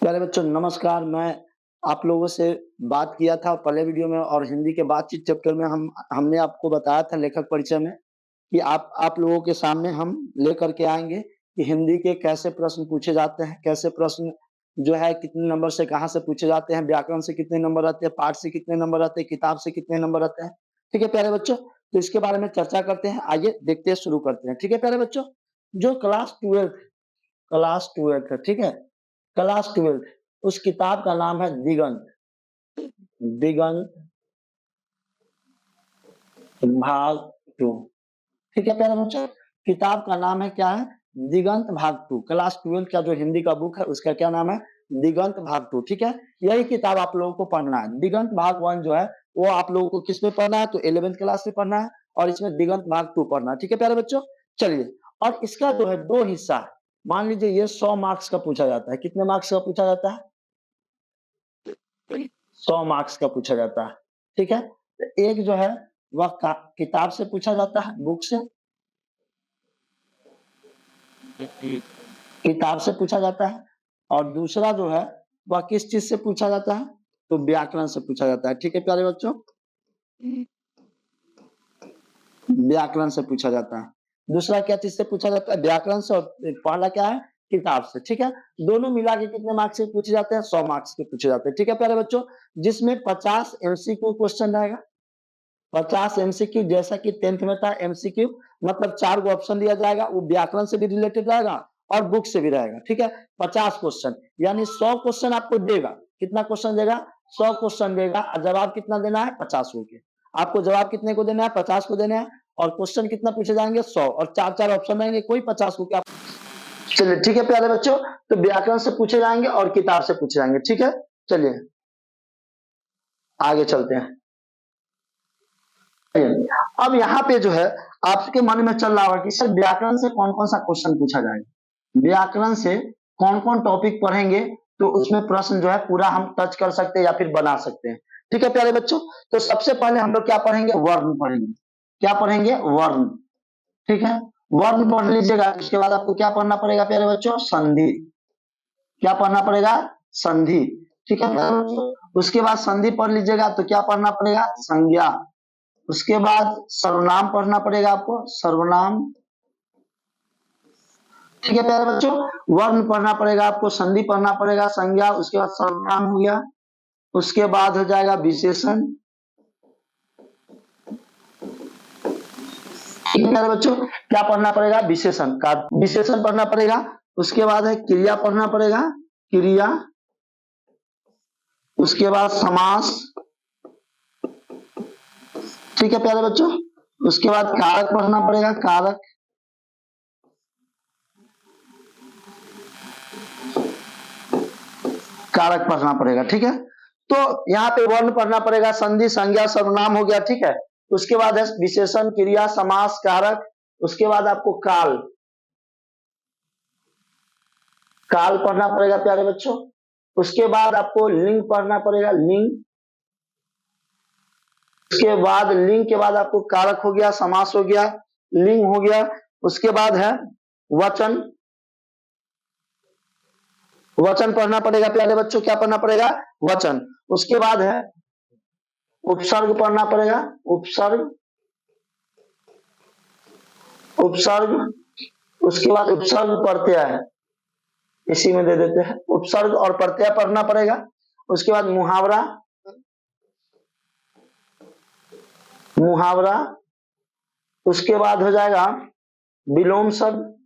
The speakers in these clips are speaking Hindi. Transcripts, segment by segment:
प्यारे बच्चों नमस्कार। मैं आप लोगों से बात किया था पहले वीडियो में और हिंदी के बातचीत चैप्टर में हमने आपको बताया था लेखक परिचय में कि आप लोगों के सामने हम लेकर के आएँगे कि हिंदी के कैसे प्रश्न पूछे जाते हैं, कैसे प्रश्न जो है कितने नंबर से कहाँ से पूछे जाते हैं, व्याकरण से कितने नंबर आते हैं, पाठ से कितने नंबर आते हैं, किताब से कितने नंबर आते हैं। ठीक है प्यारे बच्चों? तो इसके बारे में चर्चा करते हैं। आइए देखते हैं, शुरू करते हैं। ठीक है प्यारे बच्चों? जो क्लास 12th है, ठीक है? क्लास 12th उस किताब का नाम है दिगंत। दिगंत भाग 2। ठीक है प्यारे बच्चों? किताब का नाम है क्या है? दिगंत भाग 2। क्लास 12 का जो हिंदी का बुक है उसका क्या नाम है? दिगंत भाग 2। ठीक है? यही किताब आप लोगों को पढ़ना है। दिगंत भाग 1 जो है वो आप लोगों को किस में पढ़ना है? तो 11th क्लास में पढ़ना है और इसमें दिगंत भाग 2 पढ़ना है। ठीक है प्यारे बच्चों? चलिए, और इसका जो है 2 हिस्सा है। मान लीजिए ये 100 मार्क्स का पूछा जाता है। कितने मार्क्स का पूछा जाता है? 100 मार्क्स का पूछा जाता है। ठीक है? तो एक जो है वह किताब से पूछा जाता है, बुक से, किताब से पूछा जाता है, और दूसरा जो है वह किस चीज से पूछा जाता है? तो व्याकरण से पूछा जाता है। ठीक है प्यारे बच्चों? व्याकरण से पूछा जाता है। दूसरा क्या चीज से पूछा जाता है? व्याकरण से। और पहला क्या है? किताब से। ठीक है? दोनों मिला के कितने मार्क्स से पूछे जाते हैं? 100 मार्क्स के पूछे जाते हैं। ठीक है प्यारे बच्चों? जिसमें 50 एमसीक्यू क्वेश्चन रहेगा। 50 एमसीक्यू, जैसा कि 10th में था एमसीक्यू, मतलब 4 गो ऑप्शन दिया जाएगा, वो व्याकरण से भी रिलेटेड रहेगा और बुक से भी रहेगा। ठीक है? 50 क्वेश्चन यानी 100 क्वेश्चन आपको देगा। कितना क्वेश्चन देगा? 100 क्वेश्चन देगा और जवाब कितना देना है? 50 हो के। आपको जवाब कितने को देना है? 50 को देना है। और क्वेश्चन कितना पूछे जाएंगे? 100, और 4-4 ऑप्शन रहेंगे, कोई 50 को क्या। चलिए ठीक है प्यारे बच्चों, तो व्याकरण से पूछे जाएंगे और किताब से पूछे जाएंगे। ठीक है? चलिए आगे चलते हैं। अब यहाँ पे जो है आपके मन में चल रहा होगा कि सर व्याकरण से कौन कौन सा क्वेश्चन पूछा जाएगा, व्याकरण से कौन कौन टॉपिक पढ़ेंगे तो उसमें प्रश्न जो है पूरा हम टच कर सकते हैं या फिर बना सकते हैं। ठीक है प्यारे बच्चों? तो सबसे पहले हम लोग क्या पढ़ेंगे? वर्ण पढ़ेंगे। क्या पढ़ेंगे? वर्ण। ठीक है? वर्ण पढ़ लीजिएगा। उसके बाद आपको क्या पढ़ना पड़ेगा प्यारे बच्चों? संधि। क्या पढ़ना पड़ेगा? संधि। ठीक है प्यारे बच्चों? उसके बाद संधि पढ़ लीजिएगा तो क्या पढ़ना पड़ेगा? संज्ञा। उसके बाद सर्वनाम पढ़ना पड़ेगा आपको, सर्वनाम। ठीक है प्यारे बच्चों? वर्ण पढ़ना पड़ेगा आपको, संधि पढ़ना पड़ेगा, संज्ञा, उसके बाद सर्वनाम हो गया। उसके बाद हो जाएगा विशेषण। ठीक है प्यारे बच्चों? क्या पढ़ना पड़ेगा? विशेषण का विशेषण पढ़ना पड़ेगा। उसके बाद है क्रिया पढ़ना पड़ेगा, क्रिया। उसके बाद समास। ठीक है प्यारे बच्चों? उसके बाद कारक पढ़ना पड़ेगा, कारक। कारक पढ़ना पड़ेगा। ठीक है? तो यहाँ पे वर्ण पढ़ना पड़ेगा, संधि, संज्ञा, सर्वनाम हो गया। ठीक है? उसके बाद है विशेषण, क्रिया, समास, कारक। उसके बाद आपको काल, काल पढ़ना पड़ेगा प्यारे बच्चों। उसके बाद आपको लिंग पढ़ना पड़ेगा, लिंग। उसके बाद लिंग के बाद आपको कारक हो गया, समास हो गया, लिंग हो गया। उसके बाद है वचन। वचन पढ़ना पड़ेगा प्यारे बच्चों। क्या पढ़ना पड़ेगा? वचन। उसके बाद है उपसर्ग पढ़ना पड़ेगा, उपसर्ग, उपसर्ग। उसके बाद उपसर्ग प्रत्यय है, इसी में दे देते हैं, उपसर्ग और प्रत्यय पढ़ना पड़ेगा। उसके बाद मुहावरा, मुहावरा। उसके बाद हो जाएगा विलोम शब्द,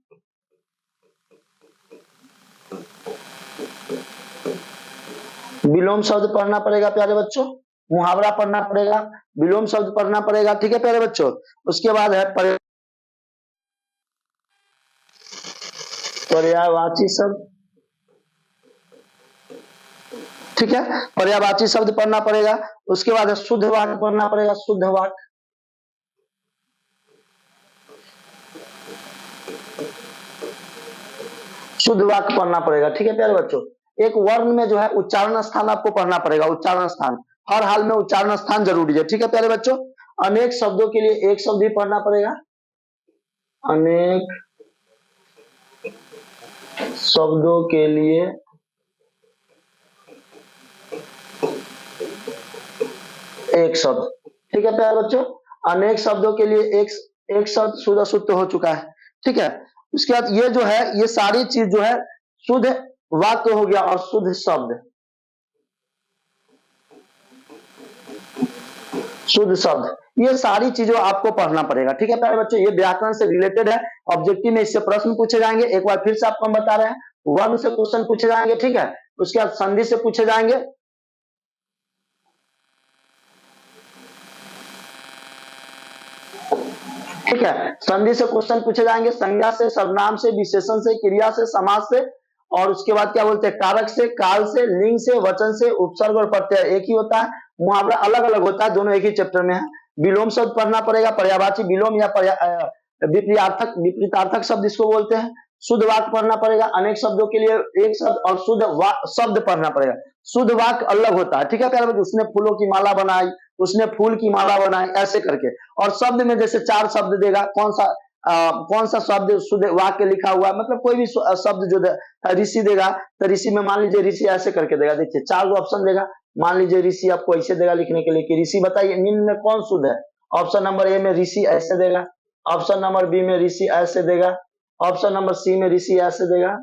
विलोम शब्द पढ़ना पड़ेगा प्यारे बच्चों। मुहावरा पढ़ना पड़ेगा, विलोम शब्द पढ़ना पड़ेगा। ठीक है प्यारे बच्चों? उसके बाद है पर्यायवाची शब्द। ठीक है? पर्यायवाची शब्द पढ़ना पड़ेगा। उसके बाद है शुद्ध वाक्य पढ़ना पड़ेगा, शुद्ध वाक्य। शुद्ध वाक्य पढ़ना पड़ेगा। ठीक है प्यारे बच्चों? एक वर्ण में जो है उच्चारण स्थान आपको पढ़ना पड़ेगा, उच्चारण स्थान। हर हाल में उच्चारण स्थान जरूरी है। ठीक है प्यारे बच्चों? अनेक शब्दों के लिए एक शब्द भी पढ़ना पड़ेगा, अनेक शब्दों के लिए एक शब्द, ठीक है प्यारे बच्चों। अनेक शब्दों के लिए एक शब्द शुद्ध अशुद्ध हो चुका है, ठीक है। उसके बाद ये जो है, ये सारी चीज जो है शुद्ध वाक्य हो गया और शुद्ध शब्द, शुद्ध शब्द, ये सारी चीजों आपको पढ़ना पड़ेगा, ठीक है प्यारे बच्चों। ये व्याकरण से रिलेटेड है, ऑब्जेक्टिव में इससे प्रश्न पूछे जाएंगे। एक बार फिर से आपको हम बता रहे हैं, वर्ण से क्वेश्चन पूछे जाएंगे, ठीक है। उसके बाद संधि से पूछे जाएंगे, ठीक है। संधि से क्वेश्चन पूछे जाएंगे, संज्ञा से, सर्वनाम से, विशेषण से, क्रिया से, समास से, और उसके बाद क्या बोलते हैं, कारक से, काल से, लिंग से, वचन से, उपसर्ग और प्रत्यय एक ही होता है, मुहावरा अलग अलग होता है, दोनों एक ही चैप्टर में है। विलोम शब्द पढ़ना पड़ेगा, पर्यायवाची विलोम या विपरीतार्थक शब्द इसको बोलते हैं। शुद्ध वाक्य पढ़ना पड़ेगा, अनेक शब्दों के लिए एक शब्द, और शुद्ध शब्द पढ़ना पड़ेगा। शुद्ध वाक्य अलग होता है, ठीक है प्यारे बच्चों। उसने फूलों की माला बनाई, उसने फूल की माला बनाई, ऐसे करके। और शब्द में जैसे 4 शब्द देगा, कौन सा शब्द शुद्ध वाक्य लिखा हुआ है, मतलब कोई भी शब्द जो ऋषि देगा, तो ऋषि में मान लीजिए ऋषि ऐसे करके देगा, देखिए 4 ऑप्शन देगा। मान लीजिए ऋषि आपको ऐसे देगा लिखने के लिए कि ऋषि बताइए निम्न में कौन शुद्ध है। ऑप्शन नंबर ए में ऋषि ऐसे देगा, ऑप्शन नंबर बी में ऋषि ऐसे देगा, ऑप्शन नंबर सी में ऋषि ऐसे देगा,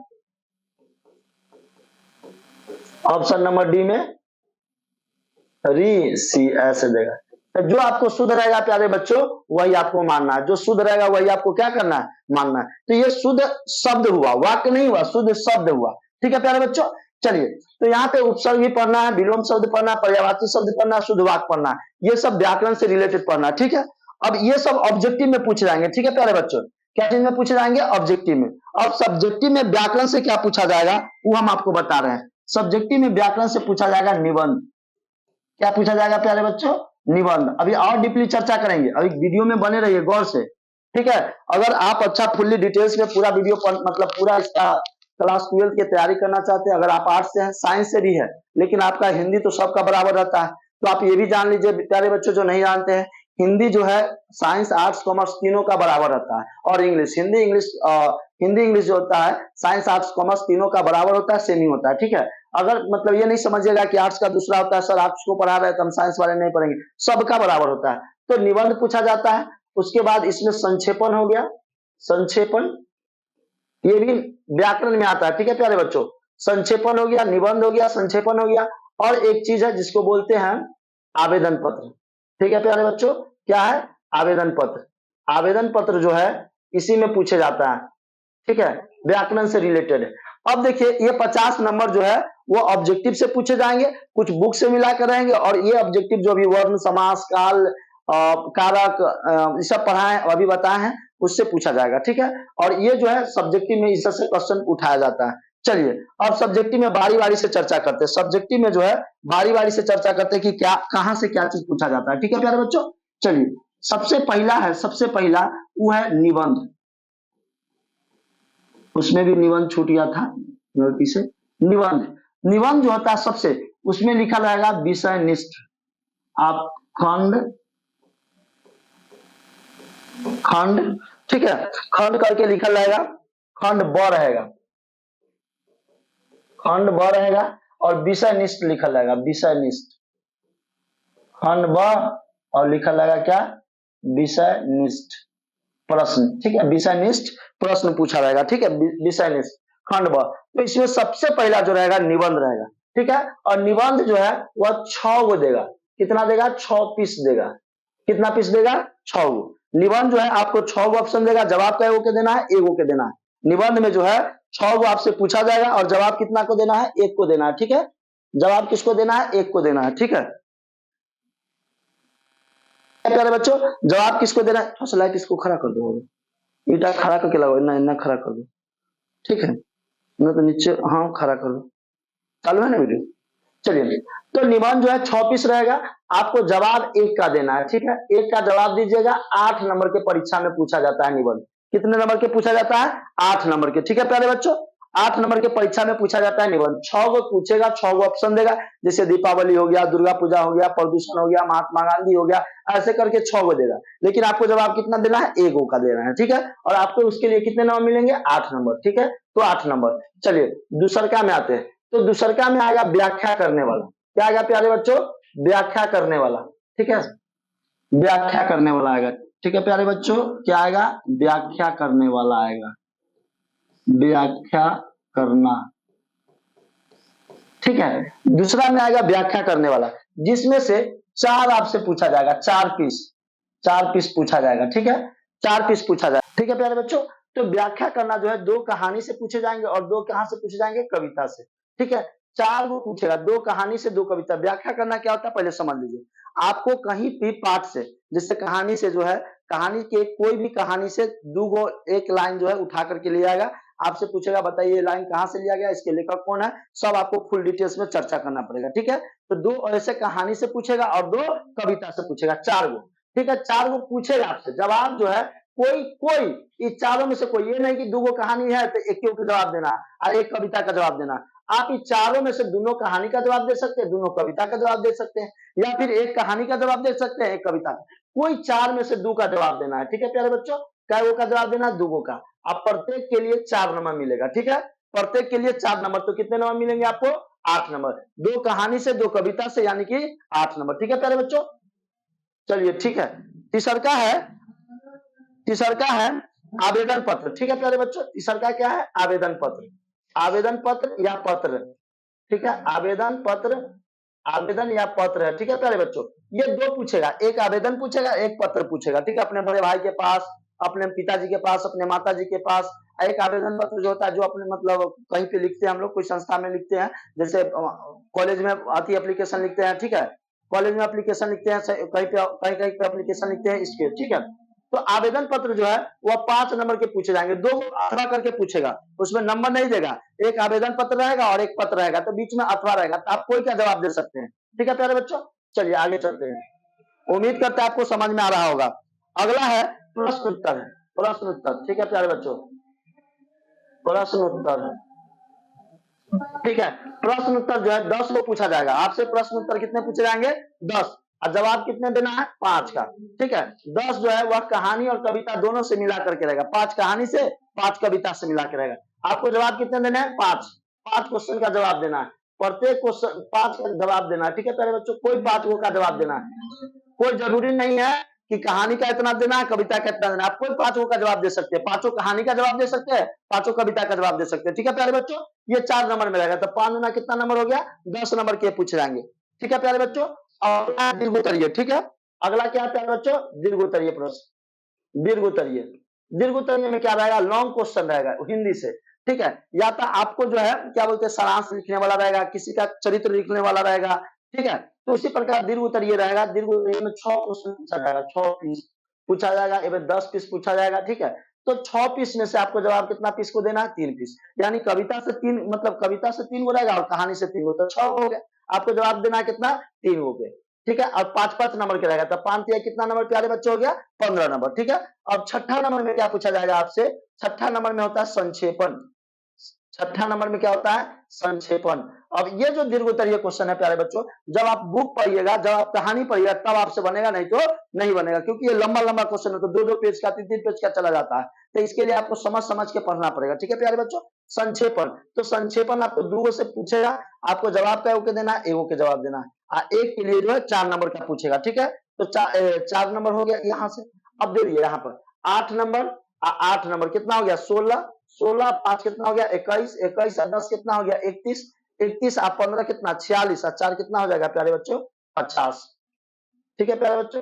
ऑप्शन नंबर डी में ऋषि ऐसे देगा। तो जो आपको शुद्ध रहेगा प्यारे बच्चों, वही आपको मानना है। जो शुद्ध रहेगा वही आपको क्या करना है, मानना है। तो ये शुद्ध शब्द हुआ, वाक्य नहीं हुआ, शुद्ध शब्द हुआ, ठीक है प्यारे बच्चों। चलिए, तो यहाँ पे उपसर्ग भी पढ़ना है, विलोम शब्द पढ़ना है, पर्यायवाची शब्द पढ़ना है, शुद्ध वाक्य पढ़ना है, ये सब व्याकरण से रिलेटेड पढ़ना है, ठीक है। अब ये सब ऑब्जेक्टिव में पूछे जाएंगे, ठीक है प्यारे बच्चों। क्या चीज में पूछे जाएंगे, ऑब्जेक्टिव में। अब सब्जेक्टिव में व्याकरण से क्या पूछा जाएगा वो हम आपको बता रहे हैं। सब्जेक्टिव में व्याकरण से पूछा जाएगा निबंध। क्या पूछा जाएगा प्यारे बच्चों, निबंध। अभी और डीपली चर्चा करेंगे, अभी वीडियो में बने रहिए गौर से, ठीक है। अगर आप अच्छा फुल्ली डिटेल्स में पूरा वीडियो मतलब पूरा क्लास 12 की तैयारी करना चाहते हैं, अगर आप आर्ट्स से हैं, साइंस से भी है, लेकिन आपका हिंदी तो सबका बराबर रहता है, तो आप ये भी जान लीजिए प्यारे बच्चों जो नहीं जानते हैं, हिंदी जो है साइंस, आर्ट्स, कॉमर्स तीनों का बराबर रहता है। और इंग्लिश, हिंदी इंग्लिश जो होता है, साइंस, आर्ट्स, कॉमर्स तीनों का बराबर होता है, सेम ही होता है, ठीक है। अगर मतलब ये नहीं समझिएगा कि आर्ट्स का दूसरा होता है, सर आर्ट्स को पढ़ा रहे हैं तो हम साइंस वाले नहीं पढ़ेंगे, सबका बराबर होता है। तो निबंध पूछा जाता है। उसके बाद इसमें संक्षेपण हो गया, संक्षेपण ये भी व्याकरण में आता है, ठीक है प्यारे बच्चों। संक्षेपण हो गया, निबंध हो गया, संक्षेपण हो गया। और एक चीज है जिसको बोलते हैं आवेदन पत्र, ठीक है प्यारे बच्चों। क्या है, आवेदन पत्र। आवेदन पत्र जो है इसी में पूछे जाता है, ठीक है, व्याकरण से रिलेटेड है। अब देखिए ये 50 नंबर जो है वो ऑब्जेक्टिव से पूछे जाएंगे, कुछ बुक से मिलाकर रहेंगे, और ये ऑब्जेक्टिव जो अभी वर्ण, समास, काल, कारक ये सब पढ़ाए अभी बताए हैं, उससे पूछा जाएगा, ठीक है। और ये जो है सब्जेक्टिव में इस से क्वेश्चन उठाया जाता है। चलिए अब सब्जेक्टिव में बारी बारी से चर्चा करते हैं। सब्जेक्टिव में जो है बारी बारी से चर्चा करते हैं कि क्या, कहां से क्या चीज पूछा जाता है, ठीक है प्यारे बच्चों। चलिए सबसे पहला वो है निबंध। उसमें भी निबंध छूट गया था गलती से। निबंध जो होता है सबसे, उसमें लिखा रहेगा विषय निष्ठ। आप खंड, ठीक है, खंड करके लिखा रहेगा, खंड ब रहेगा, खंड ब रहेगा, और विषय निष्ठ लिखा रहेगा, विषय निष्ठ, खंड ब, और लिखा रहेगा क्या, विषय निष्ठ प्रश्न, ठीक है। विषय निष्ठ प्रश्न पूछा रहेगा, ठीक है, विषय निष्ठ खंड ब। तो इसमें सबसे पहला जो रहेगा निबंध रहेगा, ठीक है। और निबंध जो है वह 6 गो देगा। कितना देगा, 6 पीस देगा। कितना पीस देगा, 6 गो। निबंध जो है आपको 6 गो ऑप्शन देगा, जवाब का के देना है, 1 गो के देना है। निबंध में जो है 6 गो आपसे पूछा जाएगा, और जवाब कितना को देना है, 1 को देना है, ठीक है। जवाब किसको देना है, 1 को देना है, ठीक है प्यारे बच्चों। जवाब किसको देना है, थोड़ा सा लाइट इसको खड़ा कर दो, ईटा खड़ा करके लगाओ, इतना खड़ा कर दो, ठीक है, मैं तो नीचे, हाँ खड़ा कर दो, चालू है ना वीडियो। चलिए, तो निबंध जो है 6 पीस रहेगा, आपको जवाब 1 का देना है, ठीक है। 1 का जवाब दीजिएगा। 8 नंबर के परीक्षा में पूछा जाता है निबंध। कितने नंबर के पूछा जाता है, 8 नंबर के, ठीक है प्यारे बच्चों। 8 नंबर के परीक्षा में पूछा जाता है निबंध। 6 गो पूछेगा, 6 गो ऑप्शन देगा, जैसे दीपावली हो गया, दुर्गा पूजा हो गया, प्रदूषण हो गया, महात्मा गांधी हो गया, ऐसे करके 6 गो देगा। लेकिन आपको जवाब कितना देना है, 1 गो का देना है, ठीक है। और आपको उसके लिए कितने नंबर मिलेंगे, 8 नंबर, ठीक है। तो 8 नंबर। चलिए दूसरका में आते हैं। तो दूसरका में आएगा व्याख्या करने वाला। क्या आएगा प्यारे बच्चों, व्याख्या करने वाला। ठीक है, व्याख्या करने वाला आएगा। ठीक है प्यारे बच्चों, क्या आएगा? व्याख्या करने वाला आएगा, व्याख्या करना। ठीक है, दूसरा में आएगा व्याख्या करने वाला, जिसमें से 4 आपसे पूछा जाएगा, 4 पीस पूछा जाएगा। ठीक है, 4 पीस पूछा जाएगा। ठीक है प्यारे बच्चों, तो व्याख्या करना जो है 2 कहानी से पूछे जाएंगे और 2 कहां से पूछे जाएंगे? कविता से। ठीक है, 4 वो पूछेगा, 2 कहानी से 2 कविता। व्याख्या करना क्या होता है पहले समझ लीजिए। आपको कहीं भी पाठ से, जैसे कहानी से जो है, कहानी के कोई भी कहानी से 2 गो एक लाइन जो है उठा करके ले आएगा, आपसे पूछेगा बताइए ये लाइन कहां से लिया गया, इसके लेखक कौन है, सब आपको फुल डिटेल्स में चर्चा करना पड़ेगा। ठीक है, तो 2 ऐसे कहानी से पूछेगा और 2 कविता से पूछेगा, 4 गो। ठीक है, 4 गो पूछेगा आपसे, जवाब जो है कोई कोई इस चारों में से कोई, ये नहीं कि 2 गो कहानी है तो एक के जवाब देना और एक कविता का जवाब देना। आप इस चारों में से दोनों कहानी का जवाब दे सकते हैं, दोनों कविता का जवाब दे सकते हैं, या फिर एक कहानी का जवाब दे सकते हैं, एक कविता का। कोई 4 में से 2 का जवाब देना है। ठीक है प्यारे बच्चों, कै गो का जवाब देना है? 2 गो का। अब प्रत्येक के लिए 4 नंबर मिलेगा। ठीक है, प्रत्येक के लिए 4 नंबर, तो कितने नंबर मिलेंगे आपको? 8 नंबर। 2 कहानी से 2 कविता से, यानी कि 8 नंबर। ठीक है प्यारे बच्चों, चलिए ठीक है। तीसरा है आवेदन पत्र। ठीक है प्यारे बच्चों, तीसरा क्या है? आवेदन पत्र। आवेदन पत्र या पत्र। ठीक है, आवेदन पत्र, आवेदन या पत्र है। ठीक है प्यारे बच्चों, ये 2 पूछेगा, एक आवेदन पूछेगा, एक पत्र पूछेगा। ठीक है, अपने बड़े भाई के पास, अपने पिताजी के पास, अपने माता जी के पास। एक आवेदन पत्र जो होता है, जो अपने मतलब कहीं पे लिखते हैं हम लोग, कोई संस्था में लिखते हैं, जैसे कॉलेज में आती एप्लीकेशन लिखते हैं। ठीक है, कॉलेज में एप्लीकेशन लिखते हैं, कहीं कहीं पे एप्लीकेशन लिखते हैं इसके। ठीक है, तो आवेदन पत्र जो है वह 5 नंबर के पूछे जाएंगे, 2 अथवा करके पूछेगा, उसमें नंबर नहीं देगा। एक आवेदन पत्र रहेगा और एक पत्र रहेगा, तो बीच में अथवा रहेगा, तो आप कोई का जवाब दे सकते हैं। ठीक है प्यारे बच्चों, चलिए आगे चलते हैं। उम्मीद करते हैं आपको समझ में आ रहा होगा। अगला है प्रश्न उत्तर है, प्रश्न उत्तर। ठीक है प्यारे बच्चों, प्रश्न उत्तर है। ठीक है, प्रश्न उत्तर जो है 10 को पूछा जाएगा आपसे। प्रश्न उत्तर कितने पूछे जाएंगे? 10, और जवाब कितने देना है? 5 का। ठीक है, 10 जो है वह कहानी और कविता दोनों से मिला करके रहेगा, 5 कहानी से 5 कविता से मिला के रहेगा। आपको जवाब कितने देने हैं? 5। 5 क्वेश्चन का जवाब देना है, प्रत्येक क्वेश्चन 5 का जवाब देना है। ठीक है प्यारे बच्चों, कोई 5 का जवाब देना है, कोई जरूरी नहीं है कि कहानी का इतना देना है, कविता का इतना देना है। आप कोई 5 का जवाब दे सकते हैं, 5 कहानी का जवाब दे सकते हैं, 5 कविता का जवाब दे सकते हैं। ठीक है प्यारे बच्चों, ये 4 नंबर में रहेगा, तो 5 गुना कितना नंबर हो गया? 10 नंबर के पूछ जाएंगे। ठीक है प्यारे बच्चों, और दीर्घ उत्तरीय। ठीक है, अगला क्या है प्यारे बच्चों? दीर्घ उत्तरीय प्रश्न। दीर्घ उत्तरीय, दीर्घ उत्तरीय में क्या रहेगा? लॉन्ग क्वेश्चन रहेगा हिंदी से। ठीक है, या तो आपको जो है क्या बोलते हैं, सारांश लिखने वाला रहेगा, किसी का चरित्र लिखने वाला रहेगा। ठीक है, तो इसी प्रकार दीर्घ उत्तरीय रहेगा। दीर्घ उत्तरीय में 6 क्वेश्चन पूछा जाएगा, 6 पीस पूछा जाएगा, एवं 10 पीस पूछा जाएगा। ठीक है, तो 6 पीस में से आपको जवाब कितना पीस को देना है? 3 पीस, यानी कविता से 3, मतलब कविता से 3 गो रहेगा और कहानी से 3 गो, तो 6 हो गए। आपको जवाब देना है कितना? 3 गो पे। ठीक है, और 5-5 नंबर के रहेगा, तो 5 या कितना नंबर प्यारे बच्चे हो गया? 15 नंबर। ठीक है, अब छठा नंबर में क्या पूछा जाएगा आपसे? छठा नंबर में होता है संक्षेपण। छठा नंबर में क्या होता है? संक्षेपण। अब ये जो दीर्घ उत्तरीय क्वेश्चन है प्यारे बच्चों, जब आप बुक पढ़िएगा, जब आप कहानी पढ़िएगा, तब आपसे बनेगा, नहीं तो नहीं बनेगा, क्योंकि ये लंबा लंबा क्वेश्चन है, तो 2-2 पेज का, 3-3 पेज का चला जाता है, तो इसके लिए आपको समझ समझ के पढ़ना पड़ेगा। ठीक है प्यारे बच्चों, संक्षेपण, तो संक्षेपण आपको 2 से पूछेगा, आपको जवाब का के देना है, एगो के जवाब देना है, एक के लिए जो है 4 नंबर का पूछेगा। ठीक है, तो 4 नंबर हो गया यहाँ से। अब देखिए यहाँ पर 8 नंबर, 8 नंबर कितना हो गया? 16, 16 5 कितना हो गया? 21, 21 और 10 कितना हो गया? 31, 31 और 15 कितना? 46 और 4 कितना हो जाएगा प्यारे बच्चों? 50। ठीक है प्यारे बच्चों,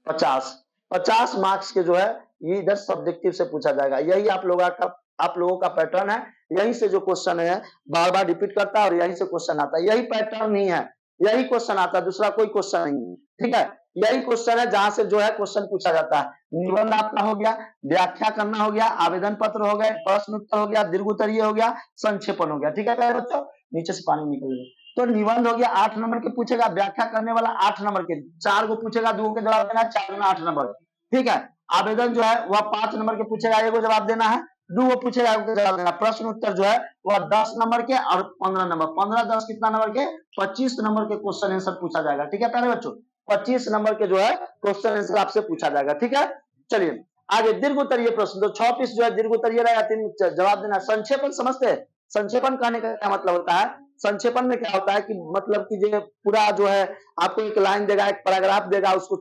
50 मार्क्स के जो है ये इधर सब्जेक्टिव से पूछा जाएगा। यही आप लोगों का पैटर्न है, यहीं से जो क्वेश्चन है बार बार रिपीट करता है और यहीं से क्वेश्चन आता है। यही पैटर्न नहीं है, यही क्वेश्चन आता है, दूसरा कोई क्वेश्चन नहीं है। ठीक है, यही क्वेश्चन है जहां से जो है क्वेश्चन पूछा जाता है। निबंध आपका हो गया, व्याख्या करना हो गया, आवेदन पत्र हो गए, प्रश्न उत्तर हो गया, दीर्घ उत्तरीय हो गया, संक्षेपण हो गया। ठीक है प्यारे बच्चों, नीचे से पानी निकल गया। तो निबंध हो गया 8 नंबर के पूछेगा, व्याख्या करने वाला 8 नंबर के, 4 को पूछेगा, 2 के जवाब देना है, 4 गुना 8 नंबर। ठीक है, आवेदन जो है वह 5 नंबर के पूछेगा, 1 को जवाब देना है, 2 को पूछेगा, 1 को जवाब देना। प्रश्न उत्तर जो है वह 10 नंबर के और 15 नंबर, 15 10 कितना नंबर के? 25 नंबर के क्वेश्चन आंसर पूछा जाएगा। ठीक है प्यारे बच्चों, 25 नंबर के जो है क्वेश्चन आंसर आपसे पूछा जाएगा। ठीक है, चलिए आगे दीर्घ उत्तरीय प्रश्न, तो 6 पीस जो है दीर्घ उत्तरीय रहेगा, 3 जवाब देना। संक्षेपण समझते हैं? संक्षेपण कहने का क्या मतलब होता है? संक्षेपण में क्या होता है कि मतलब कि जो पूरा जो है आपको एक लाइन देगा, एक पैराग्राफ देगा, उसको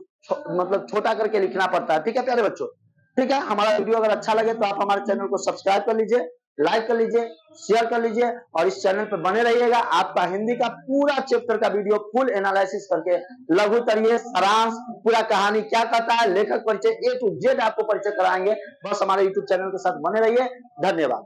मतलब छोटा करके लिखना पड़ता है। ठीक है प्यारे बच्चों, ठीक है। हमारा वीडियो अगर अच्छा लगे तो आप हमारे चैनल को सब्सक्राइब कर लीजिए, लाइक कर लीजिए, शेयर कर लीजिए और इस चैनल पर बने रहिएगा। आपका हिंदी का पूरा चैप्टर का वीडियो फुल एनालिसिस करके लघु तरीय सारांश पूरा कहानी क्या कहता है, लेखक परिचय A to Z आपको परिचय कराएंगे। बस हमारे यूट्यूब चैनल के साथ बने रहिए। धन्यवाद।